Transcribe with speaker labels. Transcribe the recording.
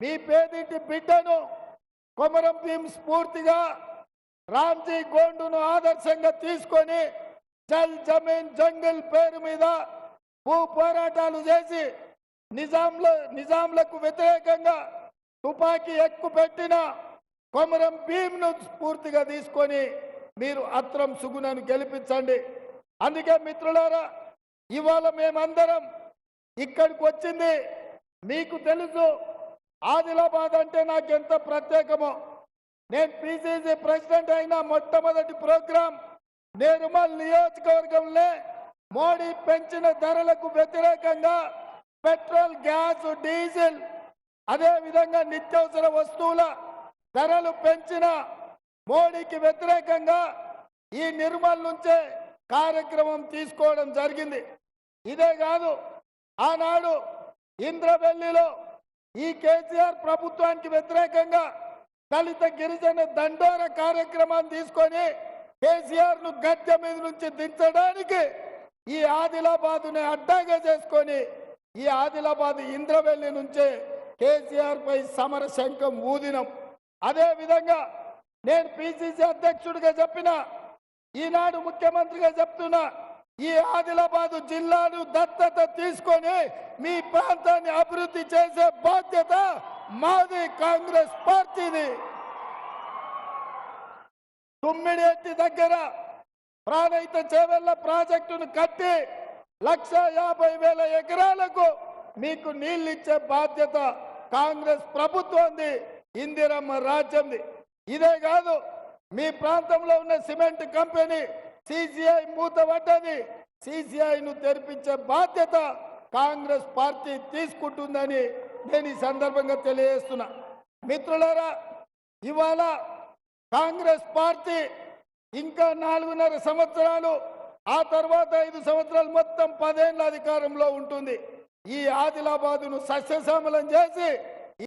Speaker 1: మీ పేదింటి బిడ్డను కొమరం భీం స్ఫూర్తిగా రామ్జీ గోండును ఆదర్శంగా తీసుకొని జల్ జమీన్ జంగిల్ పేరు మీద భూ పోరాటాలు చేసి నిజాంలకు వ్యతిరేకంగా తుపాకీ ఎక్కుపెట్టిన కొమరం భీంను స్ఫూర్తిగా తీసుకొని మీరు అత్రం సుగుణను గెలిపించండి. అందుకే మిత్రులారా, ఇవాళ మేమందరం ఇక్కడికి వచ్చింది మీకు తెలుసు. ఆదిలాబాద్ అంటే నాకు ఎంత ప్రత్యేకమో. నేను పిసిసి ప్రెసిడెంట్ అయిన మొట్టమొదటి ప్రోగ్రాం నిర్మల్ నియోజకవర్గంలో మోడీ పెంచిన ధరలకు వ్యతిరేకంగా పెట్రోల్, గ్యాస్, డీజిల్ అదే విధంగా నిత్యావసర వస్తువుల ధరలు పెంచిన మోడీకి వ్యతిరేకంగా ఈ నిర్మల్ నుంచే కార్యక్రమం తీసుకోవడం జరిగింది. ఇదే కాదు, ఆనాడు ఇంద్రవెల్లిలో ఈ కేసీఆర్ ప్రభుత్వానికి వ్యతిరేకంగా దళిత గిరిజన దండోర కార్యక్రమాన్ని తీసుకొని కేసీఆర్ ను గద్దె మీద నుంచి దించడానికి ఈ ఆదిలాబాదుని అడ్డాగా చేసుకొని ఈ ఆదిలాబాద్ ఇంద్రవెల్లి నుంచే కేసీఆర్ పై సమర శంఖం ఊదినం. అదే విధంగా నేను పిసిసి అధ్యక్షుడిగా చెప్పిన, ఈనాడు ముఖ్యమంత్రిగా చెప్తున్నా, ఈ ఆదిలాబాదు జిల్లాను దత్తత తీసుకొని మీ ప్రాంతాన్ని అభివృద్ధి చేసే బాధ్యత మాది, కాంగ్రెస్ పార్టీది. తుమ్మిడేటి దగ్గర ప్రాణహిత చేవెళ్ల ప్రాజెక్టును కట్టి 1,50,000 ఎకరాలకు మీకు నీళ్లు ఇచ్చే బాధ్యత కాంగ్రెస్ ప్రభుత్వంది, ఇందిరమ్మ రాజ్యంది. ఇదే కాదు, మీ ప్రాంతంలో ఉన్న సిమెంట్ కంపెనీ సిసిఐ మూతపడ్డది. సిసిఐను తెరిపించే బాధ్యత కాంగ్రెస్ పార్టీ తీసుకుంటుందని నేను ఈ సందర్భంగా తెలియజేస్తున్నా. మిత్రులారా, ఇవాళ కాంగ్రెస్ పార్టీ ఇంకా 4.5 సంవత్సరాలు, ఆ తర్వాత 5 సంవత్సరాలు, మొత్తం 10 ఏళ్ల అధికారంలో ఉంటుంది. ఈ ఆదిలాబాదును సస్యశ్యామలం చేసి